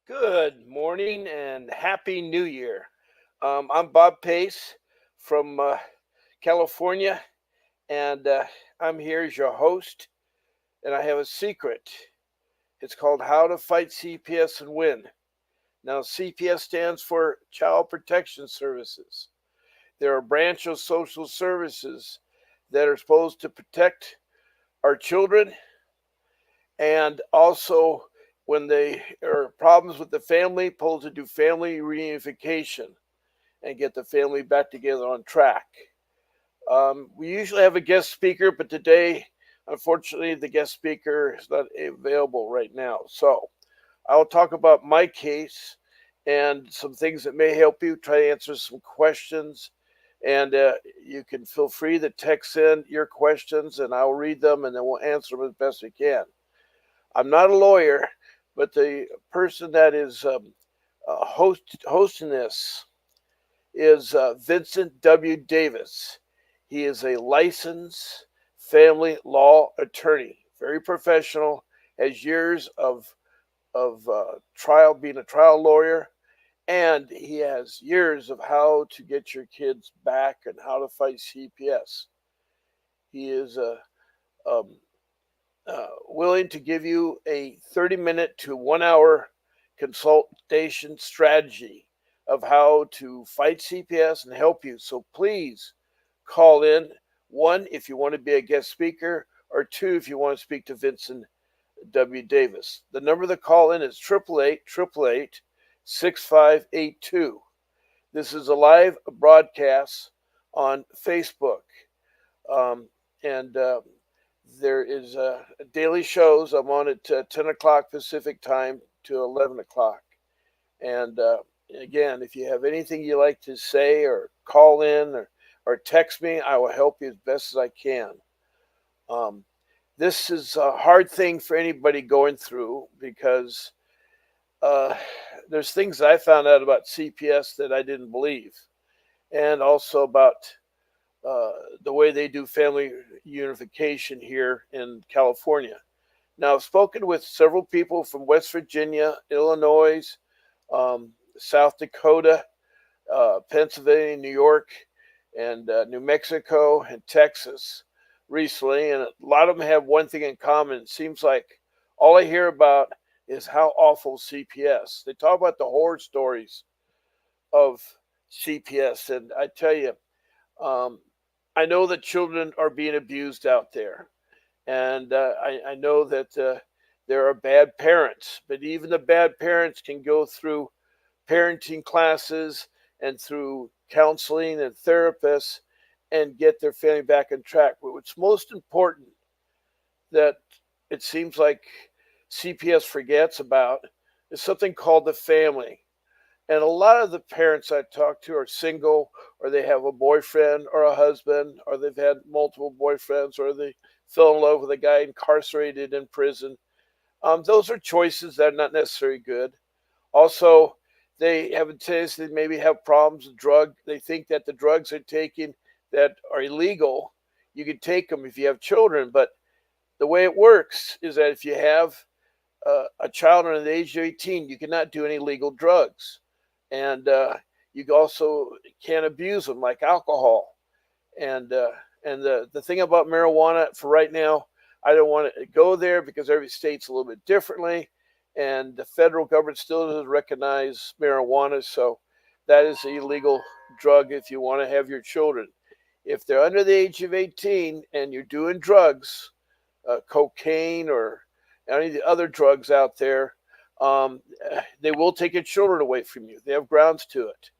Good morning and happy new year. I'm Bob Pace from California, and I'm here as your host. And I have a secret. It's called How to Fight CPS and Win. Now, CPS stands for Child Protection Services. They're a branch of social services that are supposed to protect our children and also when they are problems with the family, supposed to do family reunification and get the family back together on track. We usually have a guest speaker, but today, unfortunately, the guest speaker is not available right now. So I'll talk about my case and some things that may help you try to answer some questions. And you can feel free to text in your questions, and I'll read them, and then we'll answer them as best we can. I'm not a lawyer, but the person that is hosting this is Vincent W. Davis. He is a licensed family law attorney, very professional, has years of trial being a trial lawyer, and he has years of how to get your kids back and how to fight CPS. He is willing to give you a 30-minute to 1 hour consultation strategy of how to fight CPS and help you. So please call in. One, if you want to be a guest speaker, or two, if you want to speak to Vincent W. Davis. The number to call in is 888-888-6582. This is a live broadcast on Facebook. And there is daily shows. I'm on at 10 o'clock Pacific time to 11 o'clock. And again, if you have anything you like to say or call in or text me, I will help you as best as I can. Um, this is a hard thing for anybody going through because uh, there's things I found out about CPS that I didn't believe, and also about uh, the way they do family unification here in California. Now, I've spoken with several people from West Virginia, Illinois, South Dakota, Pennsylvania, New York, and New Mexico and Texas recently, and a lot of them have one thing in common. It seems like all I hear about is how awful CPS. They talk about the horror stories of CPS, and I tell you, um, I know that children are being abused out there, and I know that there are bad parents, but even the bad parents can go through parenting classes and through counseling and therapists and get their family back on track. But what's most important that it seems like CPS forgets about is something called the family. And a lot of the parents I talk to are single, or they have a boyfriend or a husband, or they've had multiple boyfriends, or they fell in love with a guy incarcerated in prison. Those are choices that are not necessarily good. Also, they have a tendency to maybe have problems with drug. They think that the drugs they're taking that are illegal, you can take them if you have children. But the way it works is that if you have a child under the age of 18, you cannot do any legal drugs. And you also can't abuse them like alcohol. And the thing about marijuana for right now, I don't want to go there because every state's a little bit differently, and the federal government still doesn't recognize marijuana, so that is an illegal drug if you want to have your children. If they're under the age of 18 and you're doing drugs, cocaine or any of the other drugs out there, um, they will take your children away from you. They have grounds to it.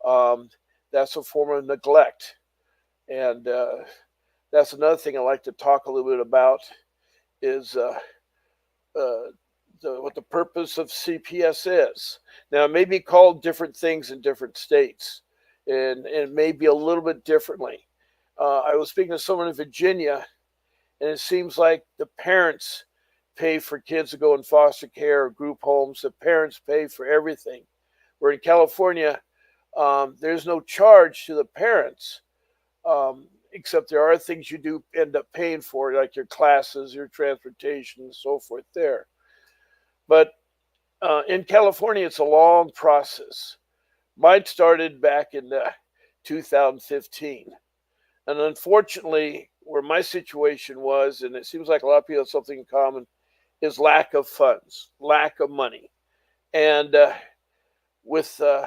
Um, that's a form of neglect. And that's another thing I like to talk a little bit about is uh, what the purpose of CPS is. Now, it may be called different things in different states, and may be a little bit differently. I was speaking to someone in Virginia, and it seems like the parents pay for kids to go in foster care or group homes. The parents pay for everything. Where in California, there's no charge to the parents, except there are things you do end up paying for, like your classes, your transportation, and so forth there. But In California, it's a long process. Mine started back in 2015. And unfortunately, where my situation was, and it seems like a lot of people have something in common, is lack of funds, lack of money. And with uh,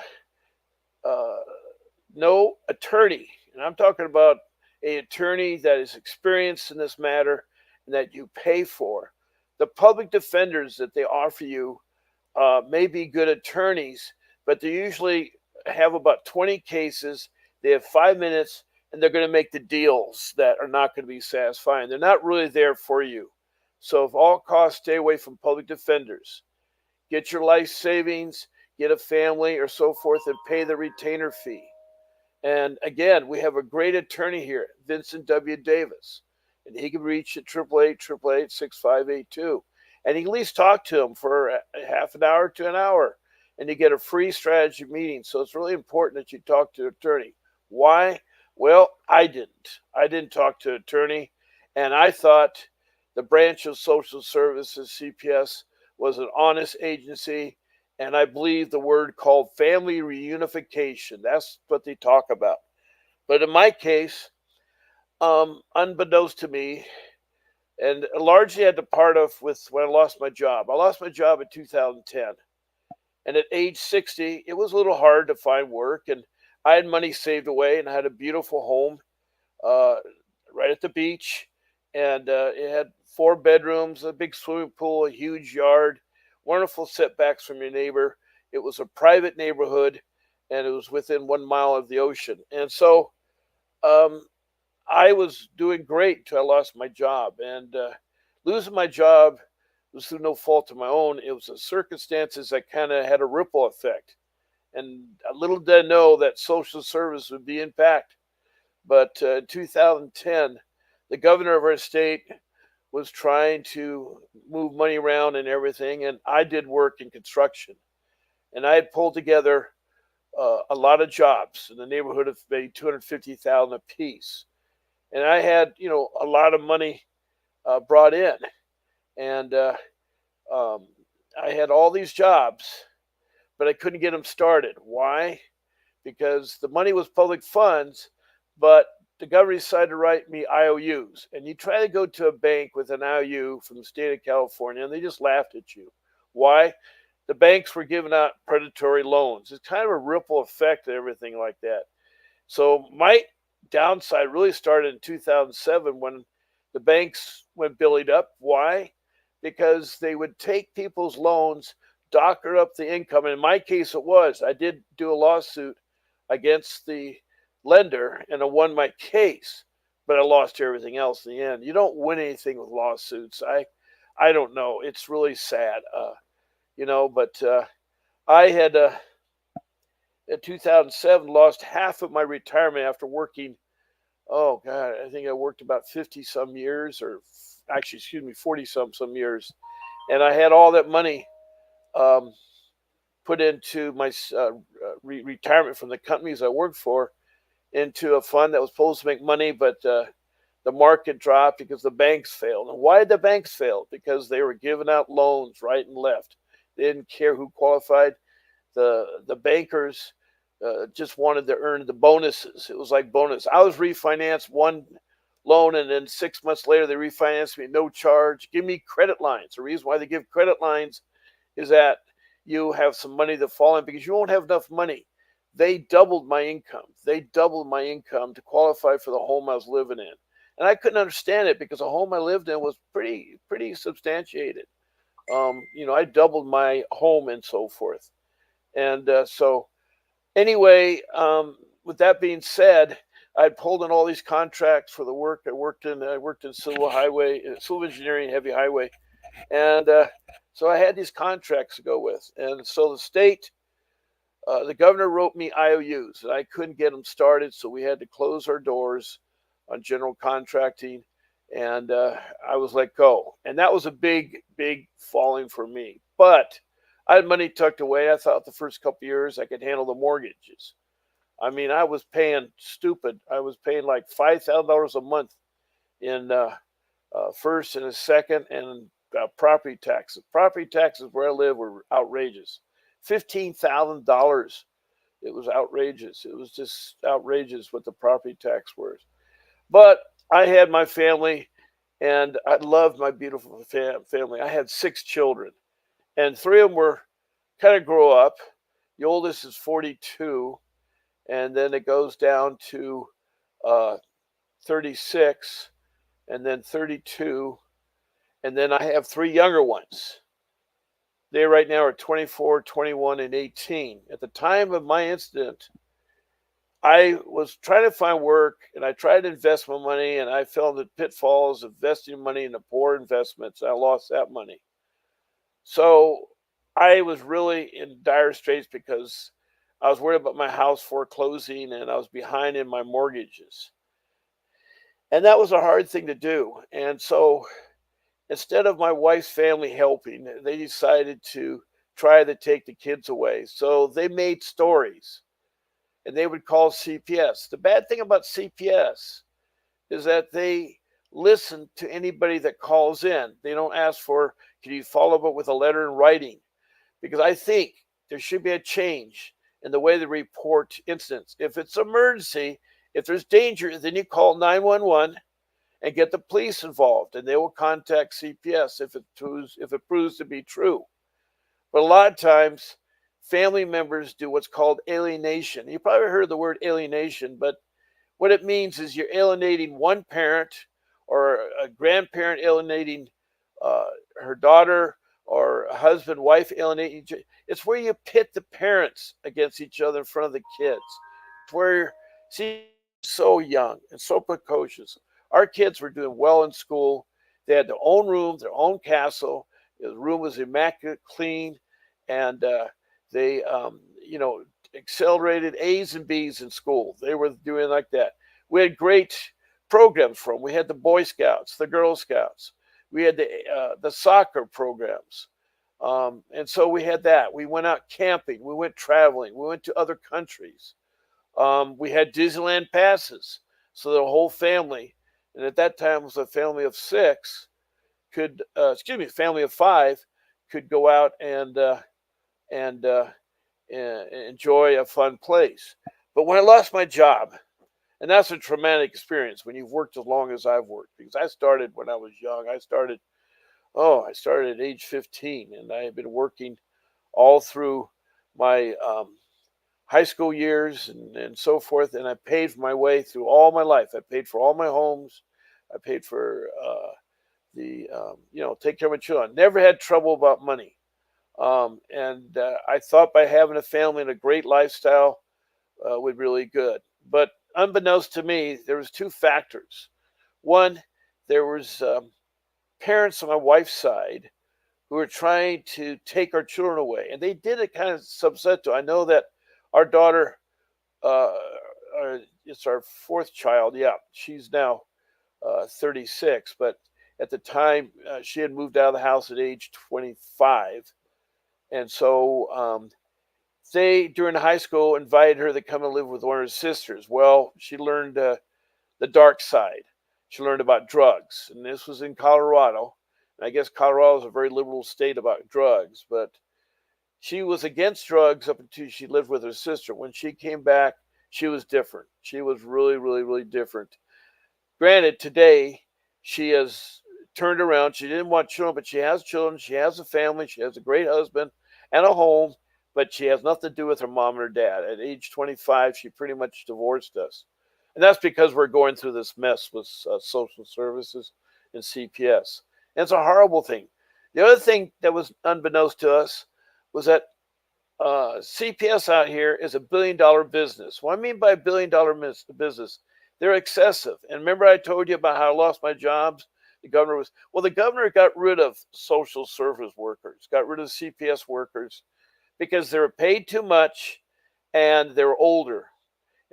no attorney, and I'm talking about a attorney that is experienced in this matter and that you pay for, the public defenders that they offer you may be good attorneys, but they usually have about 20 cases. They have 5 minutes, and they're going to make the deals that are not going to be satisfying. They're not really there for you. So, if all costs, stay away from public defenders. Get your life savings, get a family, or so forth, and pay the retainer fee. And again, we have a great attorney here, Vincent W. Davis, and he can reach at 888-888-6582. And you can at least talk to him for a half an hour to an hour, and you get a free strategy meeting. So it's really important that you talk to an attorney. Why? Well, I didn't. I didn't talk to an attorney, and I thought the branch of social services, CPS, was an honest agency, and I believe the word called family reunification. That's what they talk about. But in my case, unbeknownst to me, and largely had to part of with when I lost my job. I lost my job in 2010, and at age 60, it was a little hard to find work, and I had money saved away, and I had a beautiful home uh, right at the beach, and it had 4 bedrooms, a big swimming pool, a huge yard, wonderful setbacks from your neighbor. It was a private neighborhood, and it was within 1 mile of the ocean. And so um, I was doing great until I lost my job. And losing my job was through no fault of my own. It was the circumstances that kind of had a ripple effect. And little did I know that social service would be impacted. But in 2010, the governor of our state was trying to move money around and everything, and I did work in construction, and I had pulled together a lot of jobs in the neighborhood of maybe 250,000 a piece, and I had a lot of money brought in, and um, I had all these jobs, but I couldn't get them started. Why? Because the money was public funds, but the government decided to write me IOUs. And you try to go to a bank with an IOU from the state of California, and they just laughed at you. Why? The banks were giving out predatory loans. It's kind of a ripple effect and everything like that. So my downside really started in 2007 when the banks went bellied up. Why? Because they would take people's loans, doctor up the income. And in my case, it was. I did do a lawsuit against the lender and I won my case, but I lost everything else in the end. You don't win anything with lawsuits. I don't know. It's really sad, but I had in 2007 lost half of my retirement after working. Oh God, I think I worked about 50 some years, or actually, excuse me, 40 some years, and I had all that money um, put into my retirement from the companies I worked for into a fund that was supposed to make money, but the market dropped because the banks failed. And why did the banks fail? Because they were giving out loans right and left. They didn't care who qualified. The bankers just wanted to earn the bonuses. It was like bonus. I was refinanced one loan, and then 6 months later they refinanced me no charge. Give me credit lines. The reason why they give credit lines is that you have some money to fall in because you won't have enough money. They doubled my income. They doubled my income to qualify for the home I was living in. And I couldn't understand it because the home I lived in was pretty substantiated. I doubled my home and so forth. And so anyway, with that being said, I'd pulled in all these contracts for the work I worked in. I worked in civil engineering, heavy highway, and so I had these contracts to go with. And so the governor wrote me IOUs, and I couldn't get them started, so we had to close our doors on general contracting, and I was let go. And that was a big falling for me. But I had money tucked away. I thought the first couple of years I could handle the mortgages. I mean, I was paying stupid. I was paying like $5,000 a month in first and a second, and property taxes. Property taxes where I live were outrageous. $15,000. It was outrageous. It was just outrageous what the property tax was. But I had my family, and I loved my beautiful family. I had 6 children, and 3 of them were kind of grow up. The oldest is 42, and then it goes down to uh, 36, and then 32, and then I have 3 younger ones. They right now are 24, 21, and 18. At the time of my incident, I was trying to find work and I tried to invest my money and I fell into pitfalls of investing money into poor investments. I lost that money. So I was really in dire straits because I was worried about my house foreclosing and I was behind in my mortgages. And that was a hard thing to do. And so instead of my wife's family helping, they decided to try to take the kids away. So they made stories and they would call CPS. The bad thing about CPS is that they listen to anybody that calls in. They don't ask for, can you follow up with a letter in writing? Because I think there should be a change in the way they report incidents. If it's an emergency, if there's danger, then you call 911 and get the police involved, and they will contact CPS if it proves to be true. But a lot of times, family members do what's called alienation. You probably heard the word alienation, but what it means is you're alienating one parent or a grandparent alienating uh, her daughter or a husband, wife alienating each other. It's where you pit the parents against each other in front of the kids. It's where, see, so young and so precocious. Our kids were doing well in school. They had their own room, their own castle. The room was immaculate, clean, and they, accelerated A's and B's in school. They were doing like that. We had great programs for them. We had the Boy Scouts, the Girl Scouts. We had the soccer programs. And so we had that. We went out camping. We went traveling. We went to other countries. We had Disneyland passes. So the whole family, and at that time it was a family of 6, family of 5 could go out and enjoy a fun place. But when I lost my job, and that's a traumatic experience when you've worked as long as I've worked, because I started when I was young. I started at age 15, and I had been working all through my high school years and so forth, and I paid my way through all my life. I paid for all my homes. I paid for take care of my children. Never had trouble about money. And I thought by having a family and a great lifestyle would be really good. But unbeknownst to me, there was 2 factors. One, there was parents on my wife's side who were trying to take our children away, and they did it kind of subset. I know that our daughter, uh, it's our 4th child. Yeah, she's now 36, but at the time she had moved out of the house at age 25, and so they during high school invited her to come and live with one of her sisters. Well, she learned the dark side. She learned about drugs, and this was in Colorado. And I guess Colorado is a very liberal state about drugs, but she was against drugs up until she lived with her sister. When she came back, she was different. She was really, really, really different. Granted, today she has turned around. She didn't want children, but she has children. She has a family. She has a great husband and a home, but she has nothing to do with her mom and her dad. At age 25, she pretty much divorced us. And that's because we're going through this mess with social services and CPS. And it's a horrible thing. The other thing that was unbeknownst to us was that CPS out here is $1 billion business. What I mean by $1 billion business, they're excessive. And remember I told you about how I lost my jobs? The governor got rid of social service workers, got rid of CPS workers because they were paid too much and they were older.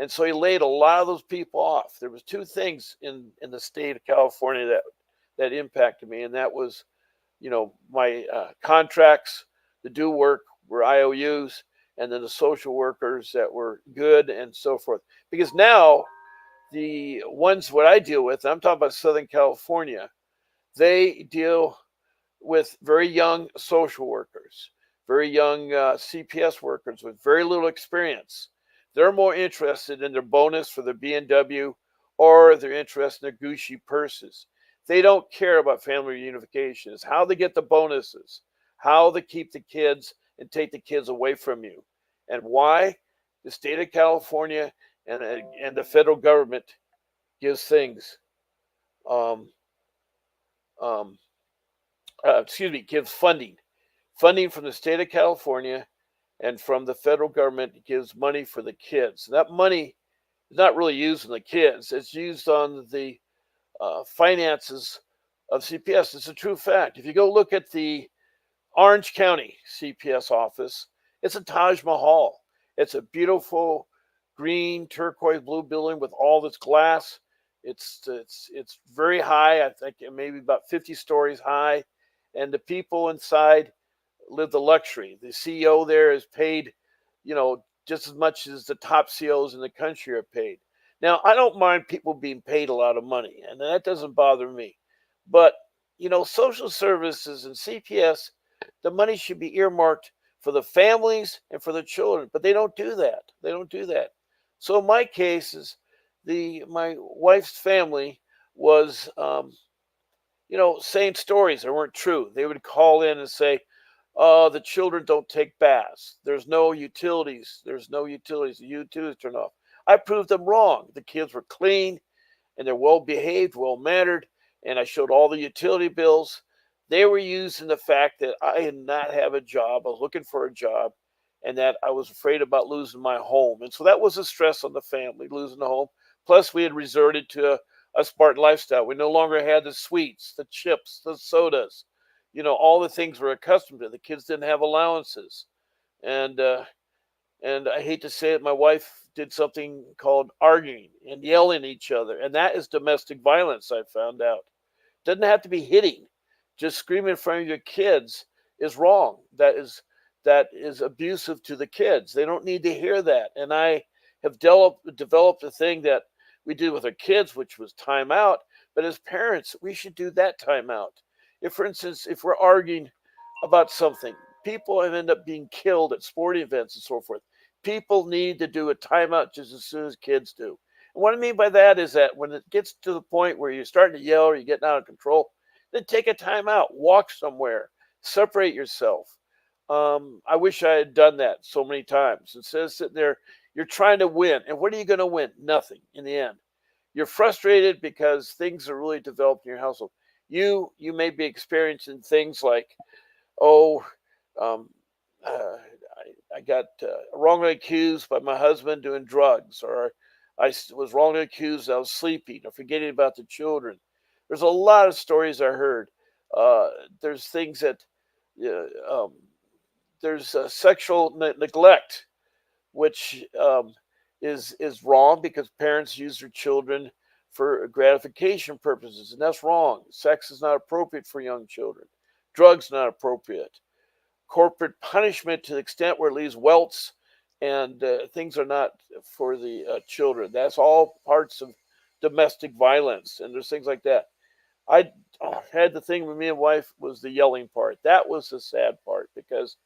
And so he laid a lot of those people off. There was 2 things in the state of California that impacted me, and that was, my contracts to do work were IOUs, and then the social workers that were good and so forth. Because now the ones what I deal with, I'm talking about Southern California, they deal with very young social workers, very young CPS workers with very little experience. They're more interested in their bonus for their BMW, or they're interested in their Gucci purses. They don't care about family reunification. It's how they get the bonuses, how they keep the kids and take the kids away from you. And why? The state of California and the federal government gives things, um, um, gives funding from the state of California and from the federal government gives money for the kids. That money is not really used on the kids; it's used on the finances of CPS. It's a true fact. If you go look at the Orange County CPS office, it's a Taj Mahal. It's a beautiful green, turquoise blue building with all this glass. It's very high. I think maybe about 50 stories high, and the people inside live the luxury. The CEO there is paid, just as much as the top CEOs in the country are paid. Now, I don't mind people being paid a lot of money, and that doesn't bother me. But, social services and CPS, the money should be earmarked for the families and for the children, but they don't do that. They don't do that. So in my cases, my wife's family was, saying stories that weren't true. They would call in and say, the children don't take baths. There's no utilities. There's no utilities. The utilities turn off. I proved them wrong. The kids were clean and they're well behaved, well mannered, and I showed all the utility bills. They were using the fact that I did not have a job. I was looking for a job, and that I was afraid about losing my home. And so that was a stress on the family, losing the home. Plus, we had resorted to a Spartan lifestyle. We no longer had the sweets, the chips, the sodas, all the things we're accustomed to. The kids didn't have allowances, and I hate to say it, my wife did something called arguing and yelling at each other, and that is domestic violence. I found out. Doesn't have to be hitting. Just screaming in front of your kids is wrong. That is abusive to the kids. They don't need to hear that. And I have developed a thing that we did with our kids, which was time out. But as parents, we should do that time out. If, for instance, if we're arguing about something, people have end up being killed at sporting events and so forth. People need to do a timeout just as soon as kids do. And what I mean by that is that when it gets to the point where you're starting to yell or you're getting out of control, then take a timeout, walk somewhere, separate yourself. I wish I had done that so many times. Instead of sitting there, you're trying to win. And what are you going to win? Nothing in the end. You're frustrated because things are really developed in your household. You may be experiencing things like, oh, um, I got wrongly accused by my husband doing drugs, or I was wrongly accused I was sleeping or forgetting about the children. There's a lot of stories I heard. There's things that um, there's sexual neglect, which is wrong because parents use their children for gratification purposes, and that's wrong. Sex is not appropriate for young children. Drugs not appropriate. Corporate punishment to the extent where it leaves welts and things are not for the children. That's all parts of domestic violence, and there's things like that. I had the thing with me and wife was the yelling part. That was the sad part because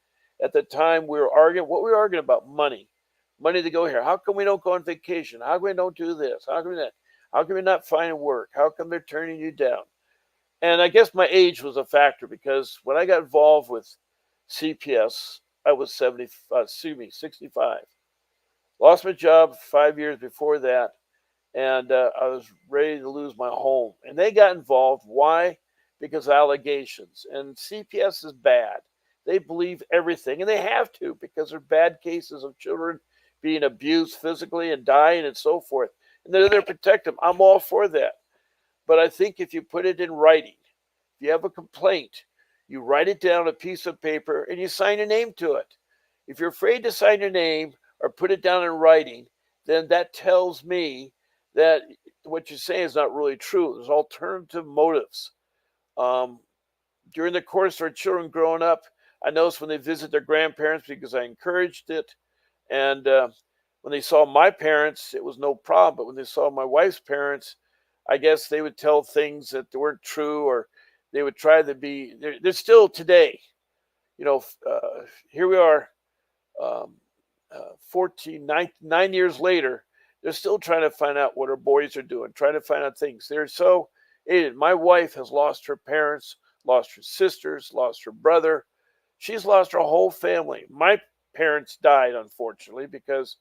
at the time we were arguing. What we were arguing about? Money to go here. How come we don't go on vacation? How come we don't do this? How come we not? How come we not find work? How come they're turning you down? And I guess my age was a factor because when I got involved with CPS, I was 65. Lost my job 5 years before that, and I was ready to lose my home. And they got involved. Why? Because of allegations. And CPS is bad. They believe everything, and they have to because they're bad cases of children being abused physically and dying and so forth. And they're there to protect them. I'm all for that. But I think if you put it in writing, if you have a complaint, you write it down on a piece of paper and you sign your name to it. If you're afraid to sign your name or put it down in writing, then that tells me that what you're saying is not really true. There's alternative motives. Um, During the course of our children growing up, I noticed when they visit their grandparents because I encouraged it, and when they saw my parents, it was no problem. But when they saw my wife's parents, I guess they would tell things that weren't true, or They would try to be. They're still today. You know, here we are, um, 9 years later. They're still trying to find out what our boys are doing, trying to find out things. They're so. My wife has lost her parents, lost her sisters, lost her brother. She's lost her whole family. My parents died, unfortunately, because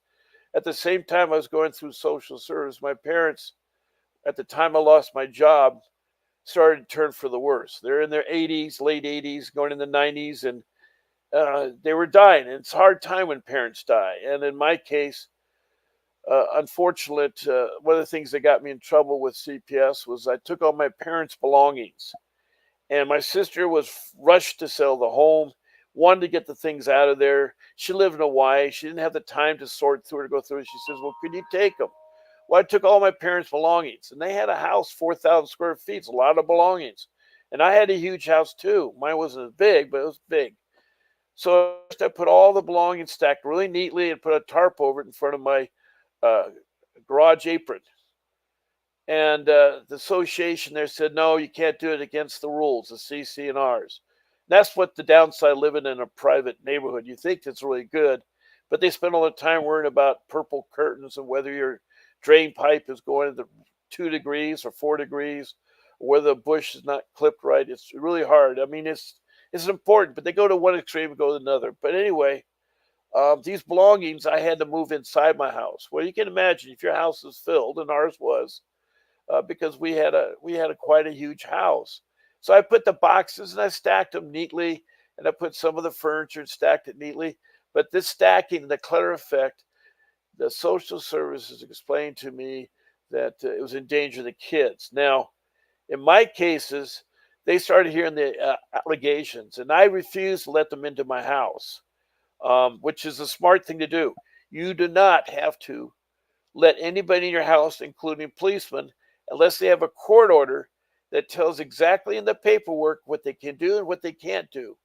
at the same time I was going through social service, my parents, at the time I lost my job, started to turn for the worse. They're in their 80s, late 80s, going in the 90s, and they were dying. And it's a hard time when parents die. And in my case, unfortunate, one of the things that got me in trouble with CPS was I took all my parents' belongings. And my sister was rushed to sell the home, wanted to get the things out of there. She lived in Hawaii. She didn't have the time to sort through it, to go through it. She says, "Well, could you take them?" Well, I took all my parents' belongings, and they had a house, 4,000 square feet. It's a lot of belongings. And I had a huge house too. Mine wasn't as big, but it was big. So I put all the belongings stacked really neatly and put a tarp over it in front of my uh, garage apron. And the association there said, no, you can't do it against the rules, the CC&Rs. That's what the downside living in a private neighborhood. You think it's really good, but they spend all the time worrying about purple curtains and whether your drain pipe is going to 2 degrees or 4 degrees, or whether the bush is not clipped right. It's really hard. I mean, it's important, but they go to one extreme and go to another. But anyway, these belongings I had to move inside my house. Well, you can imagine if your house is filled, and ours was, because we had a quite a huge house. So I put the boxes and I stacked them neatly, and I put some of the furniture and stacked it neatly. But this stacking, the clutter effect, the social services explained to me that it was endangering the kids. Now, in my cases, they started hearing the allegations, and I refused to let them into my house, which is a smart thing to do. You do not have to let anybody in your house, including policemen, unless they have a court order that tells exactly in the paperwork what they can do and what they can't do.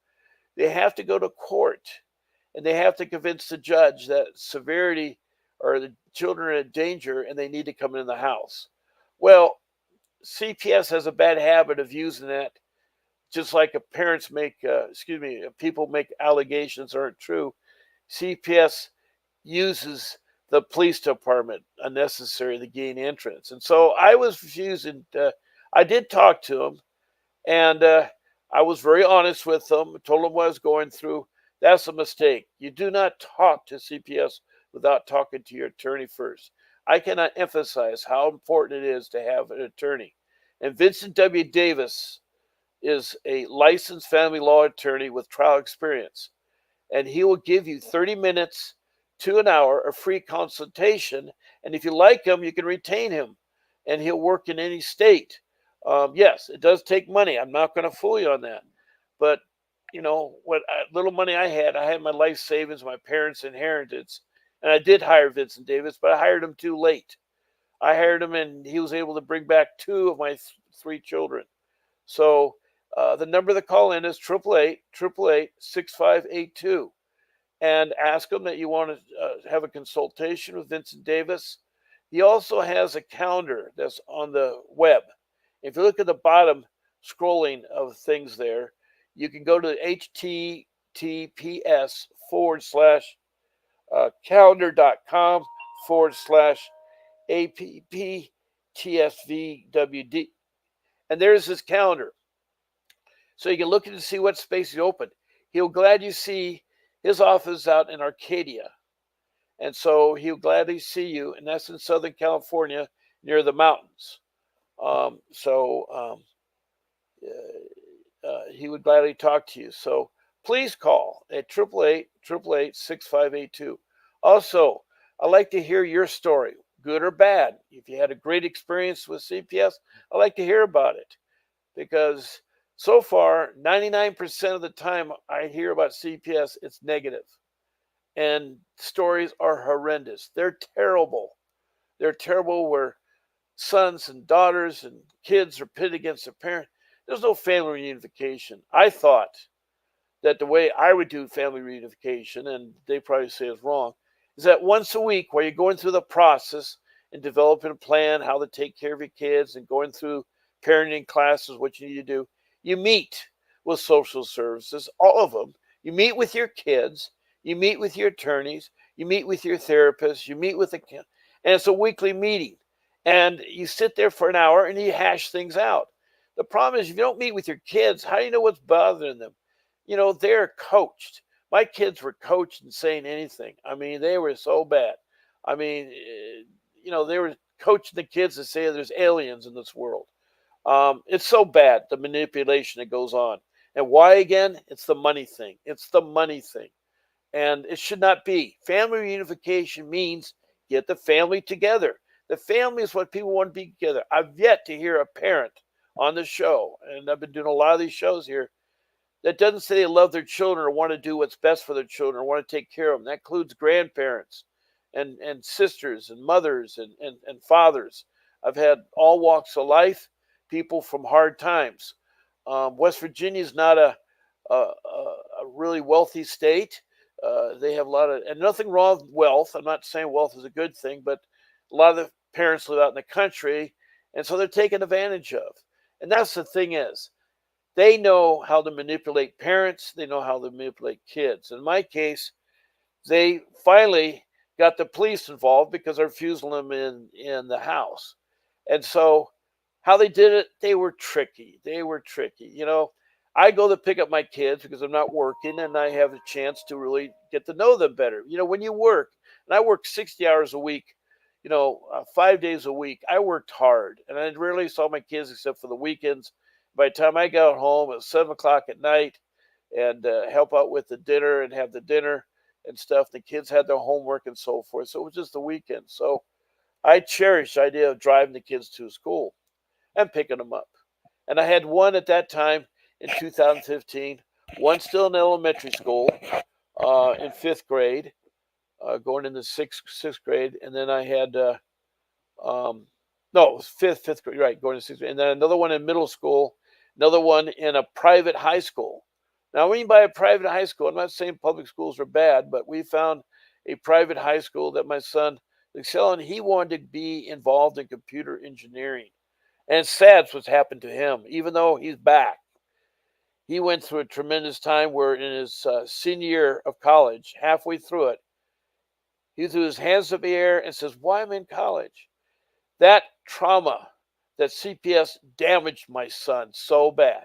They have to go to court, and they have to convince the judge that severity or the children are in danger and they need to come in the house. Well, CPS has a bad habit of using that, just like people make allegations aren't true. CPS uses the police department unnecessary to gain entrance. And so I was refusing. I did talk to them, and I was very honest with them, told them what I was going through. That's a mistake. You do not talk to CPS without talking to your attorney first. I cannot emphasize how important it is to have an attorney. And Vincent W. Davis is a licensed family law attorney with trial experience, and he will give you 30 minutes to an hour of free consultation. And if you like him, you can retain him, and he'll work in any state. Yes, it does take money. I'm not going to fool you on that. But, what little money I had my life savings, my parents' inheritance. And I did hire Vincent Davis, but I hired him too late. I hired him, and he was able to bring back two of my three children. So the number to call in is 888-888-6582, and ask them that you want to have a consultation with Vincent Davis. He also has a calendar that's on the web. If you look at the bottom scrolling of things there, you can go to https:/calendar.com/apptsvwd, and there's his calendar. So you can look and see what space is open. He'll gladly see his office out in Arcadia. And so he'll gladly see you, and that's in Southern California near the mountains. He would gladly talk to you. So please call at 888-888-6582. Also, I'd like to hear your story, good or bad. If you had a great experience with CPS, I'd like to hear about it, because so far, 99% of the time I hear about CPS, it's negative. And stories are horrendous. They're terrible. They're terrible where sons and daughters and kids are pitted against their parents. There's no family reunification. I thought that the way I would do family reunification, and they probably say it's wrong, is that once a week while you're going through the process and developing a plan, how to take care of your kids and going through parenting classes, what you need to do, You meet with social services, all of them. You meet with your kids, you meet with your attorneys, you meet with your therapists, you meet with the and it's a weekly meeting. And you sit there for an hour and you hash things out. The problem is if you don't meet with your kids, how do you know what's bothering them? They're coached. My kids were coached in saying anything. I mean, they were so bad. I mean, they were coaching the kids to say there's aliens in this world. It's so bad, the manipulation that goes on. And why again? It's the money thing. It's the money thing. And it should not be. Family reunification means get the family together. The family is what people want to be together. I've yet to hear a parent on the show, and I've been doing a lot of these shows here, that doesn't say they love their children or want to do what's best for their children or want to take care of them. That includes grandparents and sisters and mothers and fathers. I've had all walks of life, people from hard times. West Virginia is not a really wealthy state. They have a lot of, and nothing wrong with wealth. I'm not saying wealth is a good thing, but a lot of the parents live out in the country, and so they're taken advantage of. And that's the thing is, they know how to manipulate parents. They know how to manipulate kids. In my case, they finally got the police involved because I refused them in the house. And so how they did it, they were tricky. They were tricky. I go to pick up my kids because I'm not working and I have a chance to really get to know them better. When you work, and I work 60 hours a week, 5 days a week, I worked hard and I rarely saw my kids except for the weekends. By the time I got home, it was 7 o'clock at night and help out with the dinner and have the dinner and stuff. The kids had their homework and so forth. So it was just the weekend. So I cherished the idea of driving the kids to school and picking them up. And I had one at that time in 2015, one still in elementary school in fifth grade, going into sixth grade. And then I had, no, it was fifth grade, right, going to sixth grade. And then another one in middle school, another one in a private high school. Now, when you buy a private high school, I'm not saying public schools are bad, but we found a private high school that my son excelled in. He wanted to be involved in computer engineering. And it's sad what's happened to him, even though he's back. He went through a tremendous time where in his senior year of college, halfway through it, he threw his hands up in the air and says, why am I in college? That trauma, that CPS damaged my son so bad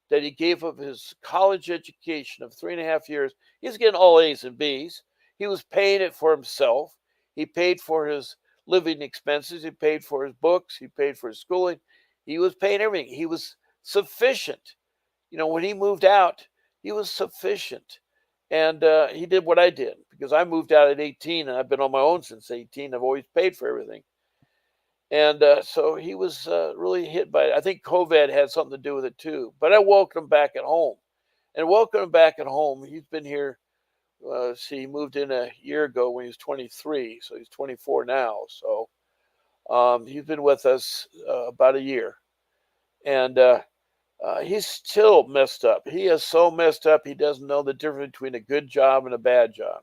that he gave up his college education of 3.5 years. He's getting all A's and B's. He was paying it for himself. He paid for his living expenses. He paid for his books. He paid for his schooling. He was paying everything. He was sufficient. When he moved out, he was sufficient. And he did what I did because I moved out at 18 and I've been on my own since 18. I've always paid for everything. And so he was really hit by it. I think COVID had something to do with it too. But I welcomed him back at home. And welcomed him back at home. He's been here. He moved in a year ago when he was 23. So he's 24 now. So he's been with us about a year. And he's still messed up. He is so messed up, he doesn't know the difference between a good job and a bad job.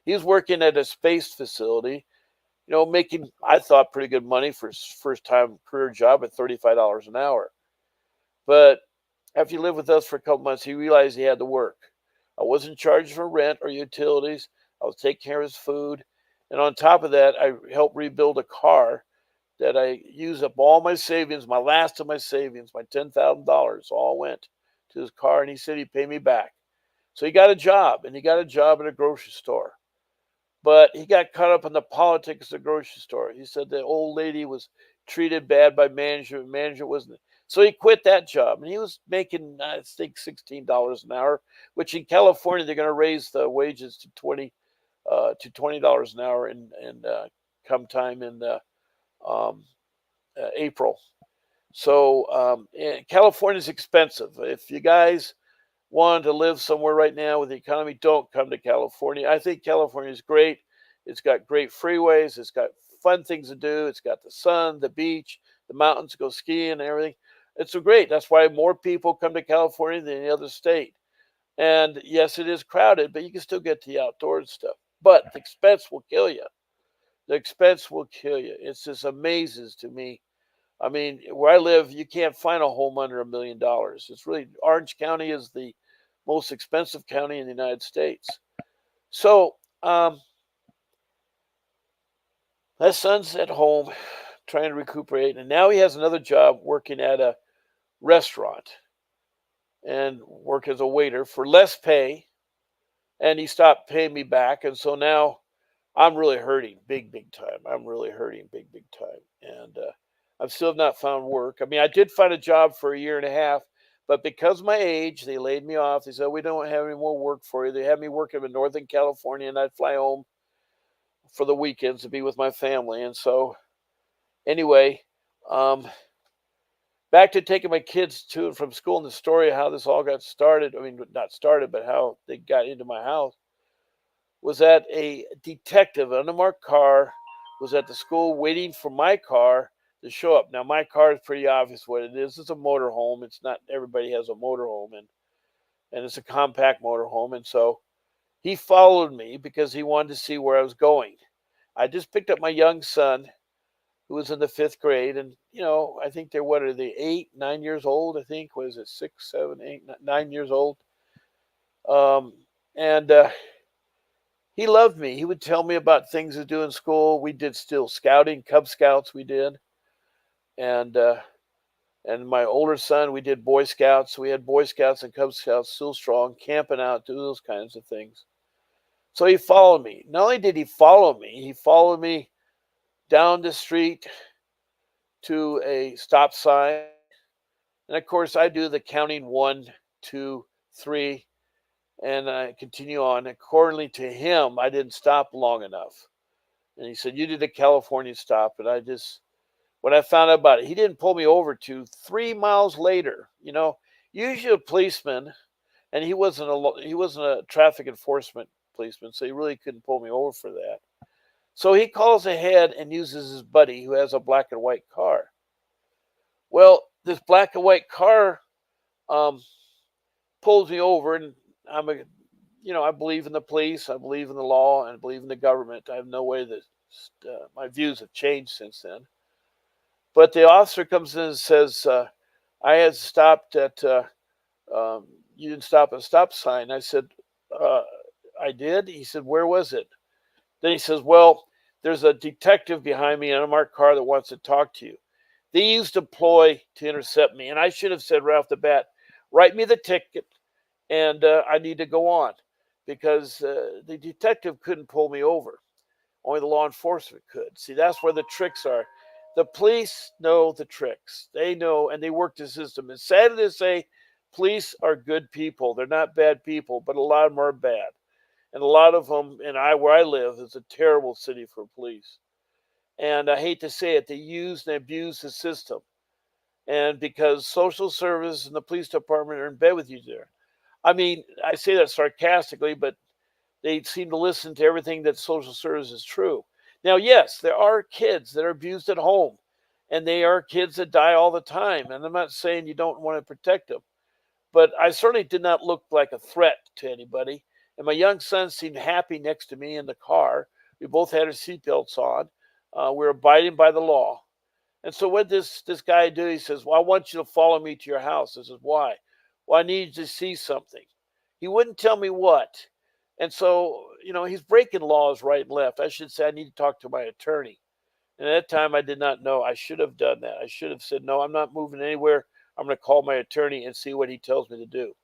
He's working at a space facility, making, I thought, pretty good money for his first time career job at $35 an hour. But after he lived with us for a couple months, he realized he had to work. I wasn't charged for rent or utilities. I was taking care of his food. And on top of that, I helped rebuild a car that I used up all my savings, my last of my savings, my $10,000 all went to his car. And he said he'd pay me back. So he got a job, and he got a job at a grocery store. But he got caught up in the politics of the grocery store. He said the old lady was treated bad by management. Management wasn't. So he quit that job, and he was making, I think, $16 an hour, which in California they're going to raise the wages to $20 an hour in come time in April. So California is expensive. If you guys want to live somewhere right now with the economy, don't come to California. I think California is great. It's got great freeways. It's got fun things to do. It's got the sun, the beach, the mountains, go skiing and everything. It's so great. That's why more people come to California than any other state. And yes, it is crowded, but you can still get to the outdoors stuff. But the expense will kill you. The expense will kill you. It just amazes to me I mean, where I live, you can't find a home under $1 million. It's really Orange County is the most expensive county in the United States. So my son's at home trying to recuperate, and now he has another job working at a restaurant and work as a waiter for less pay. And he stopped paying me back, and so now I'm really hurting big time. I'm really hurting big time, and I still have not found work. I mean, I did find a job for a year and a half, but because of my age, they laid me off. They said we don't have any more work for you. They had me working in Northern California, and I'd fly home for the weekends to be with my family. And so, anyway, um, back to taking my kids to and from school, and the story of how this all got started. I mean, not started, but how they got into my house was that a detective, an unmarked car, was at the school waiting for my car to show up. Now, my car is pretty obvious what it is. It's a motorhome. It's not everybody has a motorhome, and it's a compact motorhome. And so he followed me because he wanted to see where I was going. I just picked up my young son, who was in the fifth grade, and I think they're what are they 8, 9 years old? I think what is it 6, 7, 8, 9 years old? Um, and he loved me. He would tell me about things to do in school. We did still scouting, Cub Scouts. We did, and and my older son, we did Boy Scouts. We had Boy Scouts and Cub Scouts still strong, camping out, do those kinds of things. So he followed me. Not only did he followed me down the street to a stop sign. And of course, I do the counting 1, 2, 3, and I continue on. Accordingly to him, I didn't stop long enough. And he said, "You did a California stop." And when I found out about it, he didn't pull me over to 3 miles later. Usually a policeman, and he wasn't a traffic enforcement policeman, so he really couldn't pull me over for that. So he calls ahead and uses his buddy who has a black and white car. Well, this black and white car um, pulls me over, and I believe in the police, I believe in the law, and I believe in the government. I have no way that my views have changed since then. But the officer comes in and says, "I had stopped at. You didn't stop at a stop sign." I said, uh, "I did." He said, "Where was it?" Then he says, "Well, there's a detective behind me in an unmarked car that wants to talk to you. They used a ploy to intercept me." And I should have said right off the bat, "Write me the ticket, and I need to go on," because the detective couldn't pull me over. Only the law enforcement could. See, that's where the tricks are. The police know the tricks. They know, and they work the system. It's sad to say, police are good people. They're not bad people, but a lot of them are bad. And a lot of them, where I live, is a terrible city for police. And I hate to say it, they use and abuse the system. And because social service and the police department are in bed with you there. I mean, I say that sarcastically, but they seem to listen to everything that social service is true. Now, yes, there are kids that are abused at home, and they are kids that die all the time. And I'm not saying you don't want to protect them, but I certainly did not look like a threat to anybody. And my young son seemed happy next to me in the car. We both had our seatbelts on. We were abiding by the law. And so what this guy do? He says, "Well, I want you to follow me to your house." I says, "Why?" "Well, I need you to see something." He wouldn't tell me what. And so, he's breaking laws right and left. I should say I need to talk to my attorney. And at that time, I did not know. I should have done that. I should have said, "No, I'm not moving anywhere. I'm going to call my attorney and see what he tells me to do."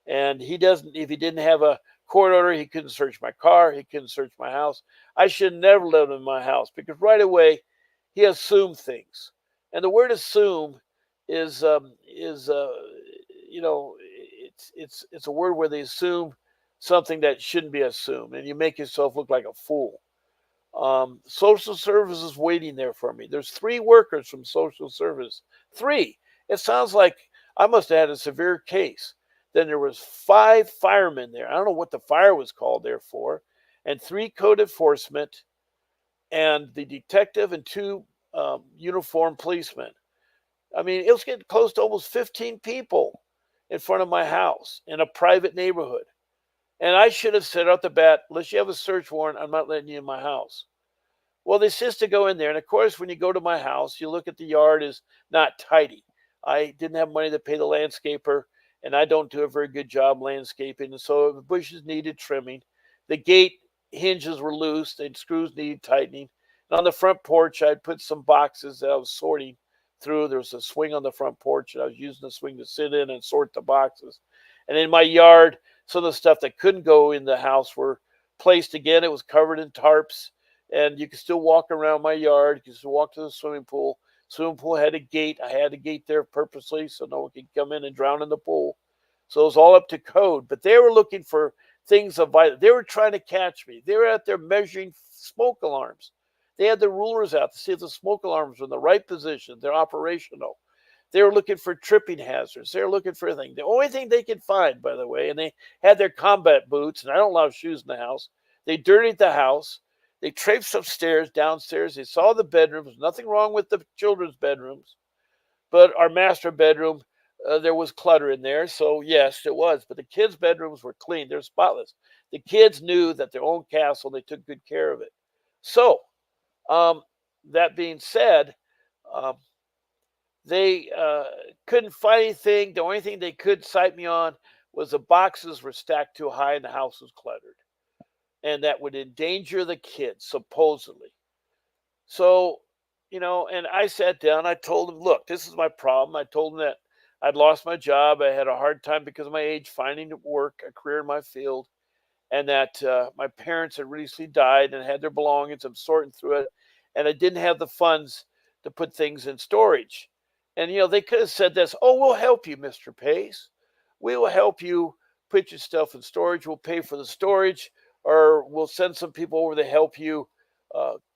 And he doesn't, if he didn't have a court order, he couldn't search my car. He couldn't search my house. I should never let him in my house because right away he assumed things. And the word assume is it's a word where they assume something that shouldn't be assumed, and you make yourself look like a fool. Social service is waiting there for me. There's 3 workers from social service. 3. It sounds like I must have had a severe case. Then there was 5 firemen there. I don't know what the fire was called there for, and 3 code enforcement, and the detective and 2 uniformed policemen. I mean, it was getting close to almost 15 people in front of my house in a private neighborhood. And I should have said out the bat, "Unless you have a search warrant, I'm not letting you in my house." Well, they insist to go in there, and of course, when you go to my house, you look at the yard is not tidy. I didn't have money to pay the landscaper, and I don't do a very good job landscaping, and so the bushes needed trimming. The gate hinges were loose, and screws needed tightening. And on the front porch, I'd put some boxes that I was sorting through. There was a swing on the front porch, and I was using the swing to sit in and sort the boxes. And in my yard, some of the stuff that couldn't go in the house were placed again. It was covered in tarps, and you could still walk around my yard. You could still walk to the swimming pool. Swimming pool had a gate. I had a gate there purposely so no one could come in and drown in the pool. So it was all up to code. But they were looking for things of vital. They were trying to catch me. They were out there measuring smoke alarms. They had the rulers out to see if the smoke alarms were in the right position. They're operational. They were looking for tripping hazards. They were looking for everything. The only thing they could find, by the way, and they had their combat boots, and I don't allow shoes in the house. They dirtied the house. They traipsed upstairs, downstairs. They saw the bedrooms. Nothing wrong with the children's bedrooms, but our master bedroom, there was clutter in there. So yes, it was. But the kids' bedrooms were clean. They're spotless. The kids knew that their own castle. They took good care of it. So um, that being said, um, they couldn't find anything. The only thing they could cite me on was the boxes were stacked too high and the house was cluttered, and that would endanger the kids, supposedly. So, and I sat down. I told them, look, this is my problem. I told them that I'd lost my job. I had a hard time because of my age finding work, a career in my field, and that my parents had recently died and had their belongings. I'm sorting through it, and I didn't have the funds to put things in storage. And they could have said this, "Oh, we'll help you, Mr. Pace. We will help you put your stuff in storage. We'll pay for the storage, or we'll send some people over to help you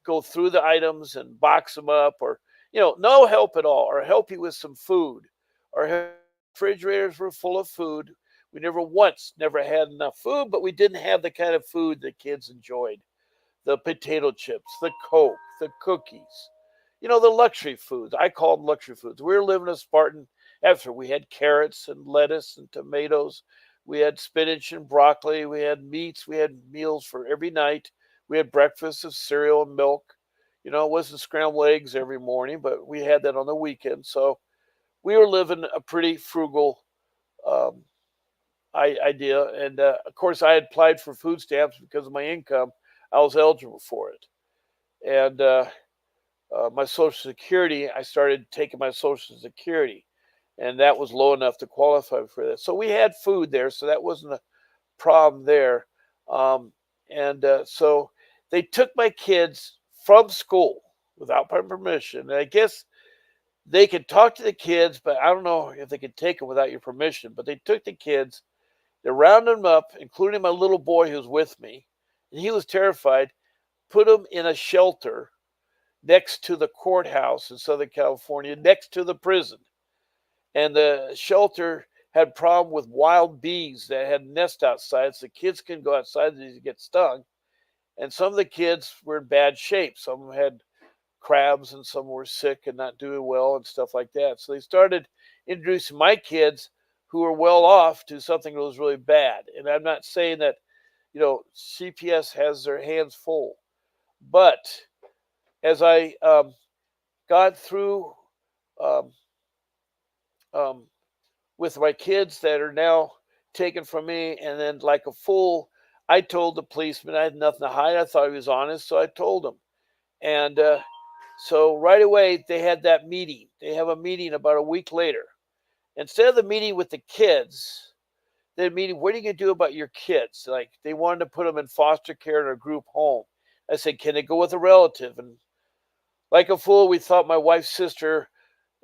go through the items and box them up, or no help at all, or help you with some food, or refrigerators were full of food. We never had enough food, but we didn't have the kind of food that kids enjoyed. The potato chips, the Coke, the cookies, the luxury foods. I call them luxury foods. We were living a Spartan after. We had carrots and lettuce and tomatoes. We had spinach and broccoli. We had meats. We had meals for every night. We had breakfast of cereal and milk. It wasn't scrambled eggs every morning, but we had that on the weekend. So we were living a pretty frugal um, idea. And of course, I had applied for food stamps because of my income. I was eligible for it. And my Social Security, I started taking my Social Security, and that was low enough to qualify for that. So we had food there, so that wasn't a problem there. And so they took my kids from school without my permission. And I guess they could talk to the kids, but I don't know if they could take them without your permission. But they took the kids, they rounded them up, including my little boy who was with me, and he was terrified, put him in a shelter next to the courthouse in Southern California, next to the prison. And the shelter had a problem with wild bees that had nest outside, so the kids couldn't go outside to get stung. And some of the kids were in bad shape. Some of them had crabs, and some were sick and not doing well and stuff like that. So they started introducing my kids who were well off to something that was really bad. And I'm not saying that, CPS has their hands full, but as I got through um, um, with my kids that are now taken from me, and then like a fool, I told the policeman I had nothing to hide. I thought he was honest, so I told him. And so right away, they had that meeting. They have a meeting about a week later. Instead of the meeting with the kids, they're meeting, what are you going to do about your kids? Like, they wanted to put them in foster care in a group home. I said, can they go with a relative? And like a fool, we thought my wife's sister